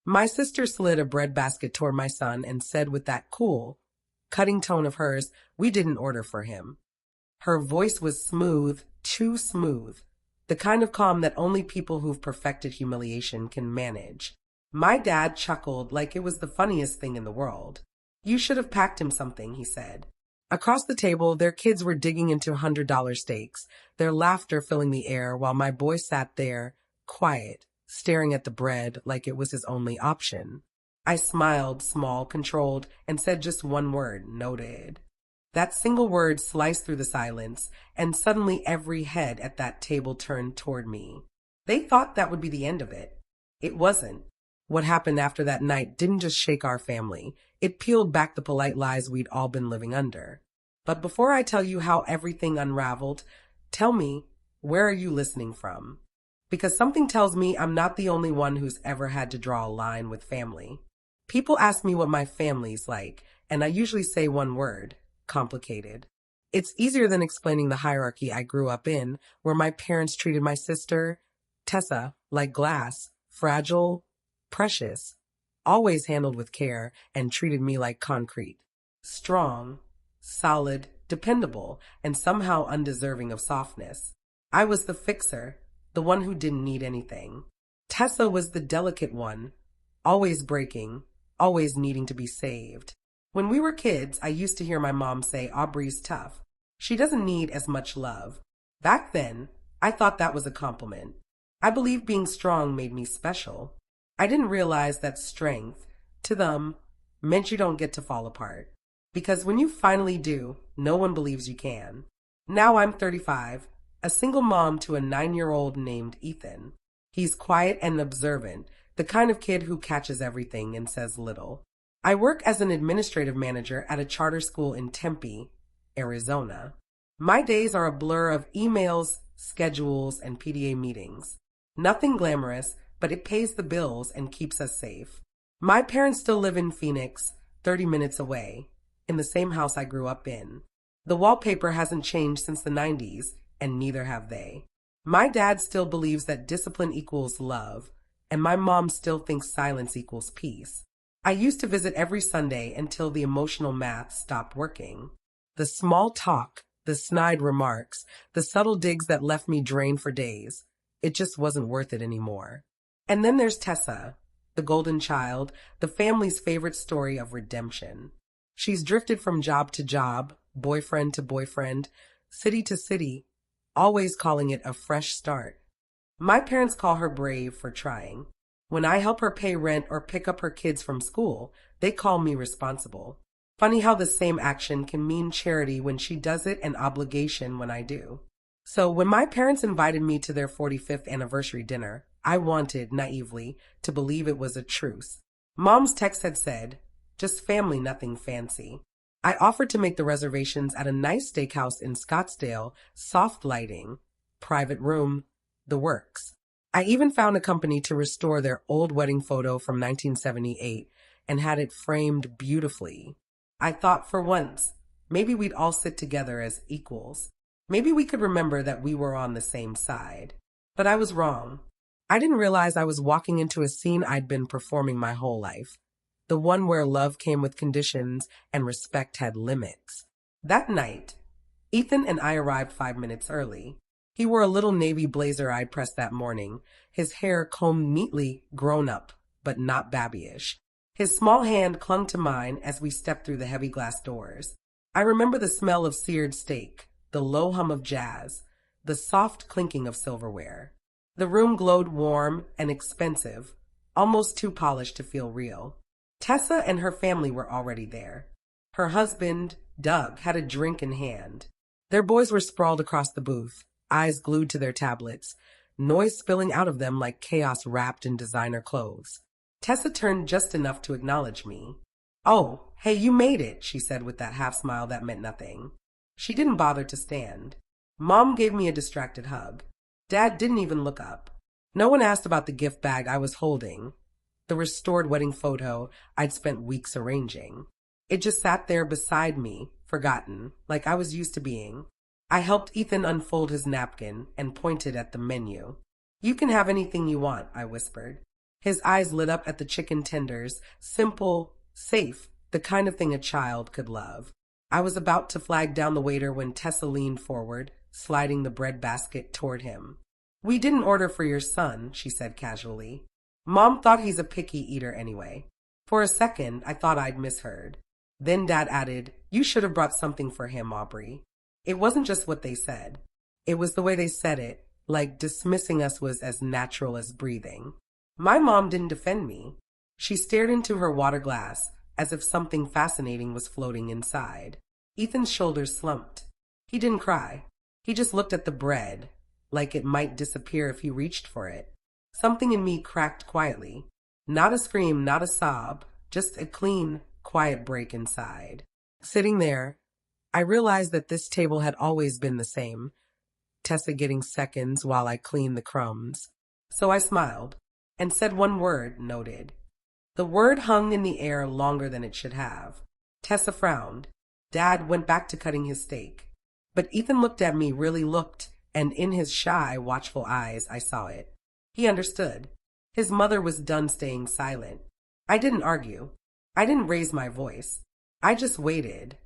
My sister slid a breadbasket toward my son and said with that cool, cutting tone of hers, "We didn't order for him." Her voice was smooth, too smooth, the kind of calm that only people who've perfected humiliation can manage. My dad chuckled like it was the funniest thing in the world. "You should have packed him something," he said. Across the table, their kids were digging into $100 steaks, their laughter filling the air while my boy sat there, quiet, staring at the bread like it was his only option. I smiled, small, controlled, and said just one word, "Noted." That single word sliced through the silence, and suddenly every head at that table turned toward me. They thought that would be the end of it. It wasn't. What happened after that night didn't just shake our family. It peeled back the polite lies we'd all been living under. But before I tell you how everything unraveled, tell me, where are you listening from? Because something tells me I'm not the only one who's ever had to draw a line with family. People ask me what my family's like, and I usually say one word: complicated. It's easier than explaining the hierarchy I grew up in, where my parents treated my sister, Tessa, like glass, fragile, precious, always handled with care, and treated me like concrete. Strong, solid, dependable, and somehow undeserving of softness. I was the fixer, the one who didn't need anything. Tessa was the delicate one, always breaking, always needing to be saved. When we were kids, I used to hear my mom say, "Aubrey's tough. She doesn't need as much love." Back then, I thought that was a compliment. I believed being strong made me special. I didn't realize that strength, to them, meant you don't get to fall apart. Because when you finally do, no one believes you can. Now I'm 35, a single mom to a 9-year-old named Ethan. He's quiet and observant, the kind of kid who catches everything and says little. I work as an administrative manager at a charter school in Tempe, Arizona. My days are a blur of emails, schedules, and PTA meetings. Nothing glamorous, but it pays the bills and keeps us safe. My parents still live in Phoenix, 30 minutes away, in the same house I grew up in. The wallpaper hasn't changed since the 90s, and neither have they. My dad still believes that discipline equals love, and my mom still thinks silence equals peace. I used to visit every Sunday until the emotional math stopped working. The small talk, the snide remarks, the subtle digs that left me drained for days. It just wasn't worth it anymore. And then there's Tessa, the golden child, the family's favorite story of redemption. She's drifted from job to job, boyfriend to boyfriend, city to city, always calling it a fresh start. My parents call her brave for trying. When I help her pay rent or pick up her kids from school, they call me responsible. Funny how the same action can mean charity when she does it and obligation when I do. So when my parents invited me to their 45th anniversary dinner, I wanted, naively, to believe it was a truce. Mom's text had said, "Just family, nothing fancy." I offered to make the reservations at a nice steakhouse in Scottsdale, soft lighting, private room, the works. I even found a company to restore their old wedding photo from 1978 and had it framed beautifully. I thought for once, maybe we'd all sit together as equals. Maybe we could remember that we were on the same side. But I was wrong. I didn't realize I was walking into a scene I'd been performing my whole life. The one where love came with conditions and respect had limits. That night, Ethan and I arrived 5 minutes early. He wore a little navy blazer I'd pressed that morning, his hair combed neatly, grown up, but not babyish. His small hand clung to mine as we stepped through the heavy glass doors. I remember the smell of seared steak, the low hum of jazz, the soft clinking of silverware. The room glowed warm and expensive, almost too polished to feel real. Tessa and her family were already there. Her husband, Doug, had a drink in hand. Their boys were sprawled across the booth, eyes glued to their tablets, noise spilling out of them like chaos wrapped in designer clothes. Tessa turned just enough to acknowledge me. "Oh, hey, you made it," she said with that half smile that meant nothing. She didn't bother to stand. Mom gave me a distracted hug. Dad didn't even look up. No one asked about the gift bag I was holding, the restored wedding photo I'd spent weeks arranging. It just sat there beside me, forgotten, like I was used to being. I helped Ethan unfold his napkin and pointed at the menu. "You can have anything you want," I whispered. His eyes lit up at the chicken tenders, simple, safe, the kind of thing a child could love. I was about to flag down the waiter when Tessa leaned forward, sliding the bread basket toward him. "We didn't order for your son," she said casually. "Mom thought he's a picky eater anyway." For a second, I thought I'd misheard. Then Dad added, "You should have brought something for him, Aubrey." It wasn't just what they said. It was the way they said it, like dismissing us was as natural as breathing. My mom didn't defend me. She stared into her water glass, as if something fascinating was floating inside. Ethan's shoulders slumped. He didn't cry. He just looked at the bread, like it might disappear if he reached for it. Something in me cracked quietly. Not a scream, not a sob, just a clean, quiet break inside. Sitting there, I realized that this table had always been the same, Tessa getting seconds while I cleaned the crumbs. So I smiled and said one word, noted. The word hung in the air longer than it should have. Tessa frowned. Dad went back to cutting his steak. But Ethan looked at me, really looked, and in his shy, watchful eyes I saw it. He understood. His mother was done staying silent. I didn't argue. I didn't raise my voice. I just waited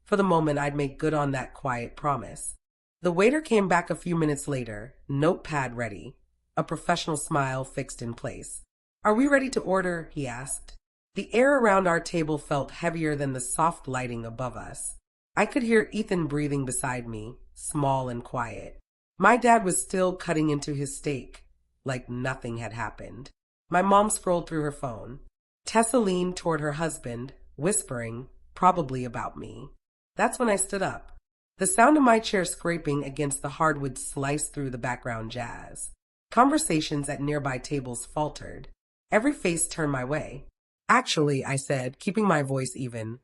for the moment I'd make good on that quiet promise. The waiter came back a few minutes later, notepad ready, a professional smile fixed in place. "Are we ready to order?" he asked. The air around our table felt heavier than the soft lighting above us. I could hear Ethan breathing beside me, small and quiet. My dad was still cutting into his steak, like nothing had happened. My mom scrolled through her phone. Tessa leaned toward her husband, whispering, probably about me. That's when I stood up. The sound of my chair scraping against the hardwood sliced through the background jazz. Conversations at nearby tables faltered. Every face turned my way. "Actually," I said, keeping my voice even,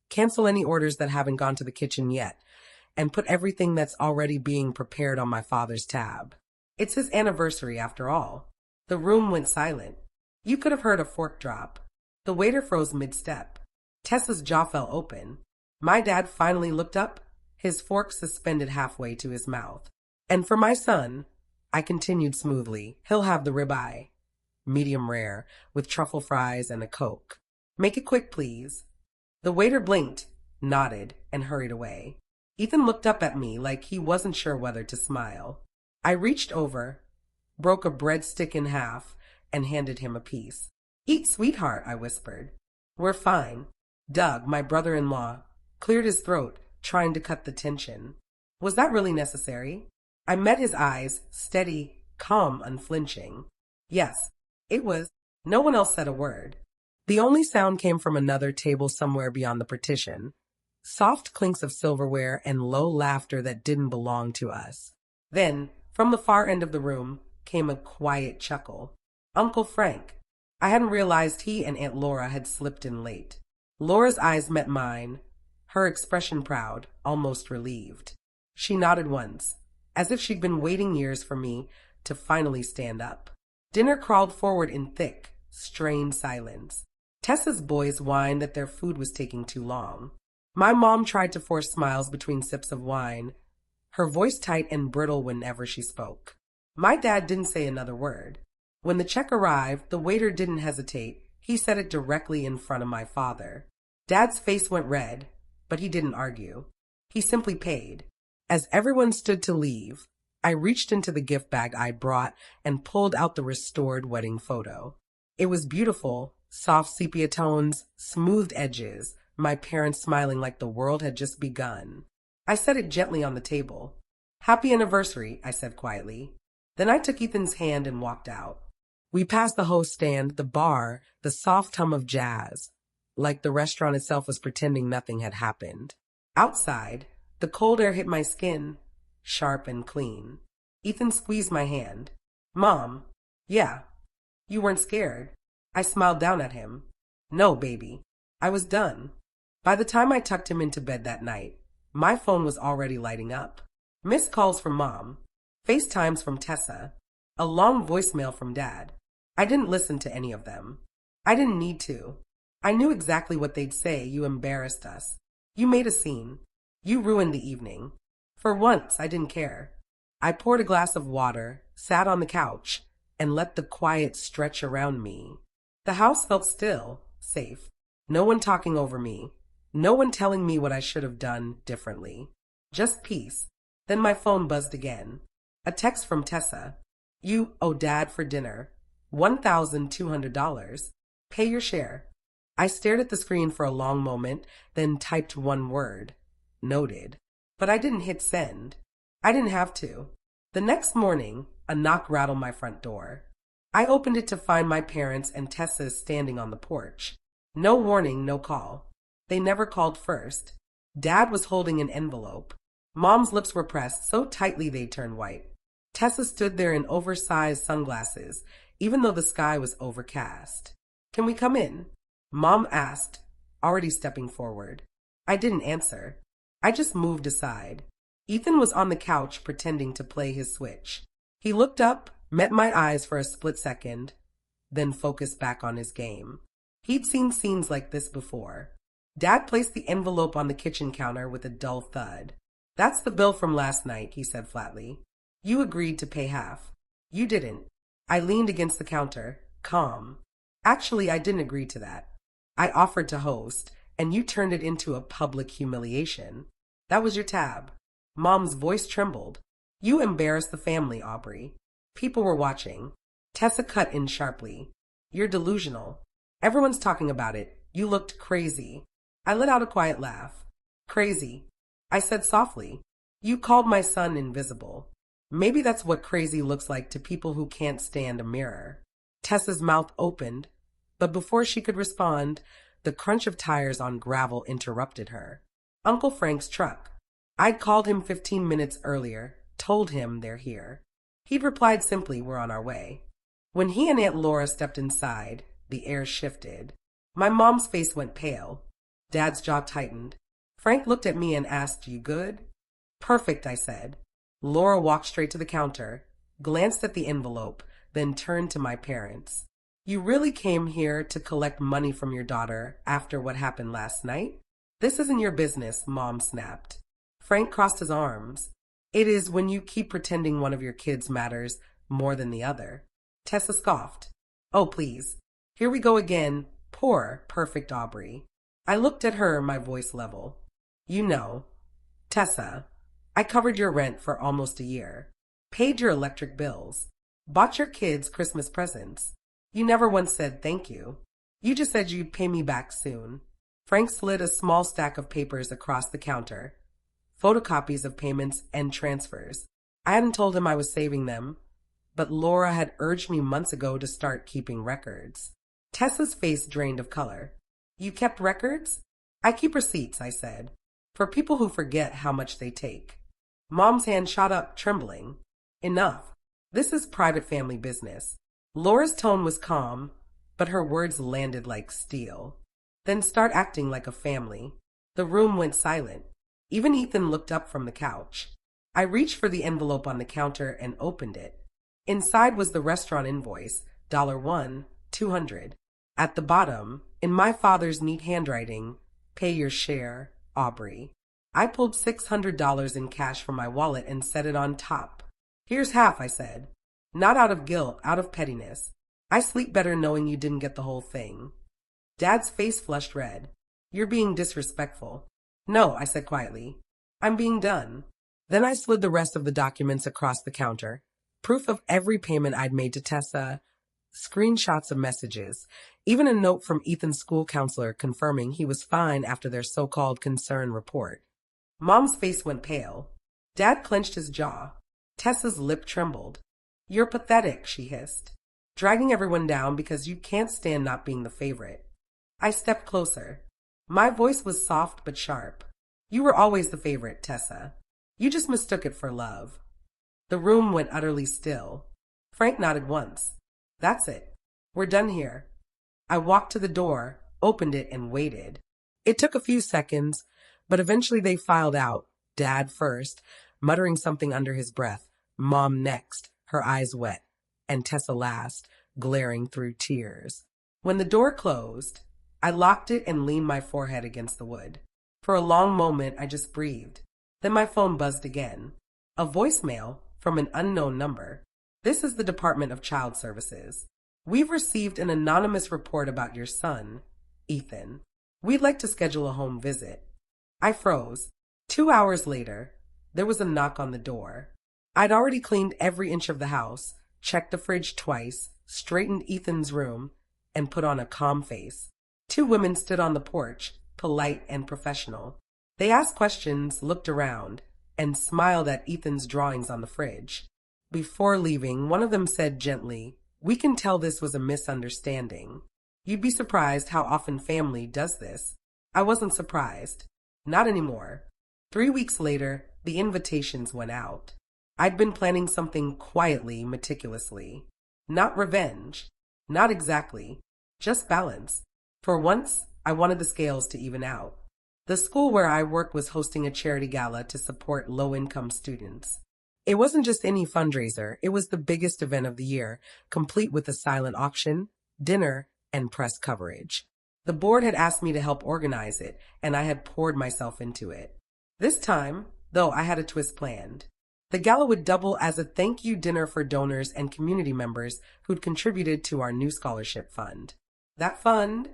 "cancel any orders that haven't gone to the kitchen yet, and put everything that's already being prepared on my father's tab. It's his anniversary after all." The room went silent. You could have heard a fork drop. The waiter froze mid-step. Tessa's jaw fell open. My dad finally looked up, his fork suspended halfway to his mouth. "And for my son," I continued smoothly, "he'll have the ribeye. Medium rare, with truffle fries and a Coke. Make it quick, please." The waiter blinked, nodded, and hurried away. Ethan looked up at me like he wasn't sure whether to smile. I reached over, broke a breadstick in half, and handed him a piece. "Eat, sweetheart," I whispered. "We're fine." Doug, my brother-in-law, cleared his throat, trying to cut the tension. Was that really necessary? I met his eyes, steady, calm, unflinching. Yes, it was. No one else said a word. The only sound came from another table somewhere beyond the partition. Soft clinks of silverware and low laughter that didn't belong to us. Then, from the far end of the room, came a quiet chuckle. Uncle Frank. I hadn't realized he and Aunt Laura had slipped in late. Laura's eyes met mine, her expression proud, almost relieved. She nodded once, as if she'd been waiting years for me to finally stand up. Dinner crawled forward in thick, strained silence. Tessa's boys whined that their food was taking too long. My mom tried to force smiles between sips of wine, her voice tight and brittle whenever she spoke. My dad didn't say another word. When the check arrived, the waiter didn't hesitate. He set it directly in front of my father. Dad's face went red, but he didn't argue. He simply paid. As everyone stood to leave, I reached into the gift bag I brought and pulled out the restored wedding photo. It was beautiful, soft sepia tones, smoothed edges, my parents smiling like the world had just begun. I set it gently on the table. "Happy anniversary," I said quietly. Then I took Ethan's hand and walked out. We passed the host stand, the bar, the soft hum of jazz, like the restaurant itself was pretending nothing had happened. Outside, the cold air hit my skin, sharp and clean. Ethan squeezed my hand. "Mom." "Yeah." "You weren't scared?" I smiled down at him. "No, baby." I was done. By the time I tucked him into bed that night, my phone was already lighting up. Missed calls from Mom, FaceTimes from Tessa, a long voicemail from Dad. I didn't listen to any of them. I didn't need to. I knew exactly what they'd say. "You embarrassed us. You made a scene. You ruined the evening." For once, I didn't care. I poured a glass of water, sat on the couch, and let the quiet stretch around me. The house felt still, safe. No one talking over me. No one telling me what I should have done differently. Just peace. Then my phone buzzed again. A text from Tessa. You owe Dad for dinner. $1,200. Pay your share. I stared at the screen for a long moment, then typed one word. Noted. But I didn't hit send. I didn't have to. The next morning, a knock rattled my front door. I opened it to find my parents and Tessa standing on the porch. No warning, no call. They never called first. Dad was holding an envelope. Mom's lips were pressed so tightly they turned white. Tessa stood there in oversized sunglasses, even though the sky was overcast. Can we come in? Mom asked, already stepping forward. I didn't answer. I just moved aside. Ethan was on the couch pretending to play his Switch. He looked up, met my eyes for a split second, then focused back on his game. He'd seen scenes like this before. Dad placed the envelope on the kitchen counter with a dull thud. That's the bill from last night, he said flatly. You agreed to pay half. You didn't. I leaned against the counter, calm. Actually, I didn't agree to that. I offered to host, and you turned it into a public humiliation. That was your tab. Mom's voice trembled. You embarrassed the family, Aubrey. People were watching. Tessa cut in sharply. You're delusional. Everyone's talking about it. You looked crazy. I let out a quiet laugh. Crazy. I said softly. You called my son invisible. Maybe that's what crazy looks like to people who can't stand a mirror. Tessa's mouth opened, but before she could respond, the crunch of tires on gravel interrupted her. Uncle Frank's truck. I'd called him 15 minutes earlier, told him they're here. He'd replied simply, we're on our way. When he and Aunt Laura stepped inside, the air shifted. My mom's face went pale. Dad's jaw tightened. Frank looked at me and asked, you good? Perfect, I said. Laura walked straight to the counter, glanced at the envelope, then turned to my parents. You really came here to collect money from your daughter after what happened last night? This isn't your business, Mom snapped. Frank crossed his arms. It is when you keep pretending one of your kids matters more than the other. Tessa scoffed. Oh, please. Here we go again. Poor, perfect Aubrey. I looked at her, my voice level. You know. Tessa, I covered your rent for almost a year. Paid your electric bills. Bought your kids Christmas presents. You never once said thank you. You just said you'd pay me back soon. Frank slid a small stack of papers across the counter. Photocopies of payments and transfers. I hadn't told him I was saving them, but Laura had urged me months ago to start keeping records. Tessa's face drained of color. You kept records? I keep receipts, I said, for people who forget how much they take. Mom's hand shot up, trembling. Enough. This is private family business. Laura's tone was calm, but her words landed like steel. Then start acting like a family. The room went silent. Even Ethan looked up from the couch. I reached for the envelope on the counter and opened it. Inside was the restaurant invoice, $1, $200. At the bottom, in my father's neat handwriting, pay your share, Aubrey. I pulled $600 in cash from my wallet and set it on top. Here's half, I said. Not out of guilt, out of pettiness. I sleep better knowing you didn't get the whole thing. Dad's face flushed red. You're being disrespectful. No, I said quietly. I'm being done. Then I slid the rest of the documents across the counter. Proof of every payment I'd made to Tessa. Screenshots of messages. Even a note from Ethan's school counselor confirming he was fine after their so-called concern report. Mom's face went pale. Dad clenched his jaw. Tessa's lip trembled. You're pathetic, she hissed. Dragging everyone down because you can't stand not being the favorite. I stepped closer. My voice was soft but sharp. You were always the favorite, Tessa. You just mistook it for love. The room went utterly still. Frank nodded once. That's it. We're done here. I walked to the door, opened it, and waited. It took a few seconds, but eventually they filed out, Dad first, muttering something under his breath, Mom next, her eyes wet, and Tessa last, glaring through tears. When the door closed, I locked it and leaned my forehead against the wood. For a long moment, I just breathed. Then my phone buzzed again. A voicemail from an unknown number. This is the Department of Child Services. We've received an anonymous report about your son, Ethan. We'd like to schedule a home visit. I froze. 2 hours later, there was a knock on the door. I'd already cleaned every inch of the house, checked the fridge twice, straightened Ethan's room, and put on a calm face. Two women stood on the porch, polite and professional. They asked questions, looked around, and smiled at Ethan's drawings on the fridge. Before leaving, one of them said gently, "We can tell this was a misunderstanding. You'd be surprised how often family does this." I wasn't surprised. Not anymore. 3 weeks later, the invitations went out. I'd been planning something quietly, meticulously. Not revenge. Not exactly. Just balance. For once, I wanted the scales to even out. The school where I work was hosting a charity gala to support low-income students. It wasn't just any fundraiser, it was the biggest event of the year, complete with a silent auction, dinner, and press coverage. The board had asked me to help organize it, and I had poured myself into it. This time, though, I had a twist planned. The gala would double as a thank you dinner for donors and community members who'd contributed to our new scholarship fund. That fund,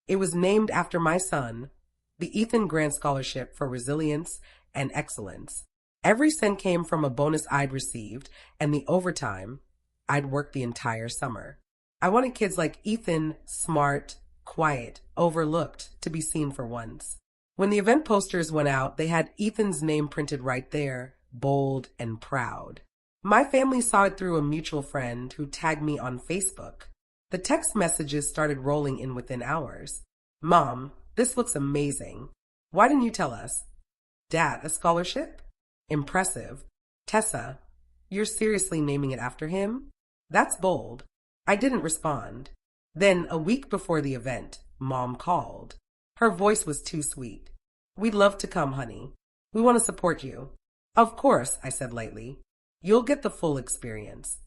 it was named after my son, the Ethan Grant Scholarship for Resilience and Excellence. Every cent came from a bonus I'd received, and the overtime, I'd worked the entire summer. I wanted kids like Ethan, smart, quiet, overlooked, to be seen for once. When the event posters went out, they had Ethan's name printed right there, bold and proud. My family saw it through a mutual friend who tagged me on Facebook. The text messages started rolling in within hours. "Mom, this looks amazing. Why didn't you tell us?" "Dad, a scholarship? Impressive. Tessa, you're seriously naming it after him? That's bold." I didn't respond. Then, a week before the event, Mom called. Her voice was too sweet. "We'd love to come, honey. We want to support you." "Of course," I said lightly. "You'll get the full experience."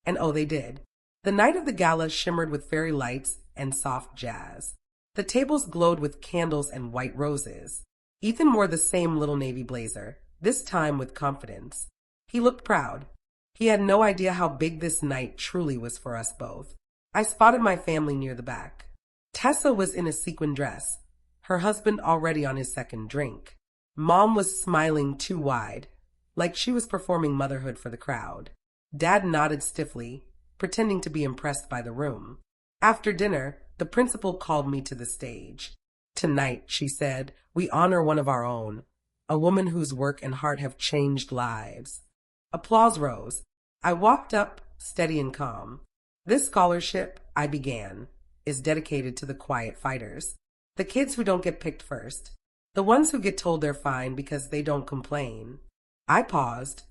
And oh, they did. The night of the gala shimmered with fairy lights and soft jazz. The tables glowed with candles and white roses. Ethan wore the same little navy blazer, this time with confidence. He looked proud. He had no idea how big this night truly was for us both. I spotted my family near the back. Tessa was in a sequin dress, her husband already on his second drink. Mom was smiling too wide, like she was performing motherhood for the crowd. Dad nodded stiffly, pretending to be impressed by the room. After dinner, the principal called me to the stage. "Tonight," she said, "we honor one of our own, a woman whose work and heart have changed lives." Applause rose. I walked up, steady and calm. "This scholarship," I began, "is dedicated to the quiet fighters, the kids who don't get picked first, the ones who get told they're fine because they don't complain." I paused,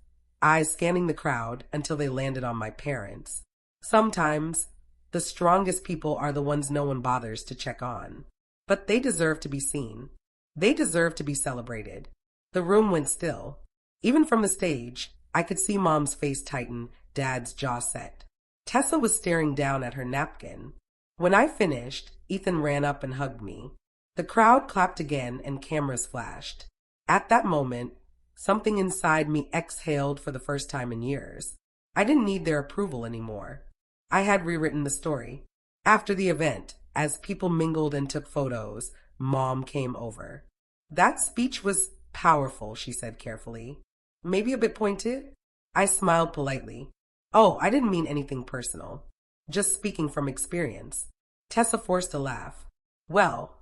eyes scanning the crowd until they landed on my parents. Sometimes, the strongest people are the ones no one bothers to check on. But they deserve to be seen. They deserve to be celebrated. The room went still. Even from the stage, I could see Mom's face tighten, Dad's jaw set. Tessa was staring down at her napkin. When I finished, Ethan ran up and hugged me. The crowd clapped again and cameras flashed. At that moment, something inside me exhaled for the first time in years. I didn't need their approval anymore. I had rewritten the story. After the event, as people mingled and took photos, Mom came over. "That speech was powerful," she said carefully. "Maybe a bit pointed?" I smiled politely. "Oh, I didn't mean anything personal. Just speaking from experience." Tessa forced a laugh. "Well,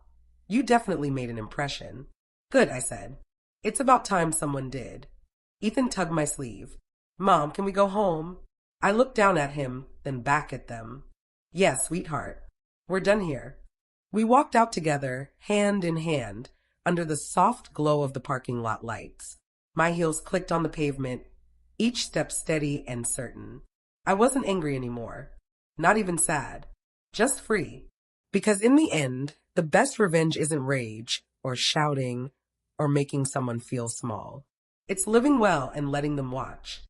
you definitely made an impression." "Good," I said. "It's about time someone did." Ethan tugged my sleeve. "Mom, can we go home?" I looked down at him, then back at them. "Yes, sweetheart. We're done here." We walked out together, hand in hand, under the soft glow of the parking lot lights. My heels clicked on the pavement, each step steady and certain. I wasn't angry anymore. Not even sad. Just free. Because in the end, the best revenge isn't rage, or shouting, or making someone feel small. It's living well and letting them watch.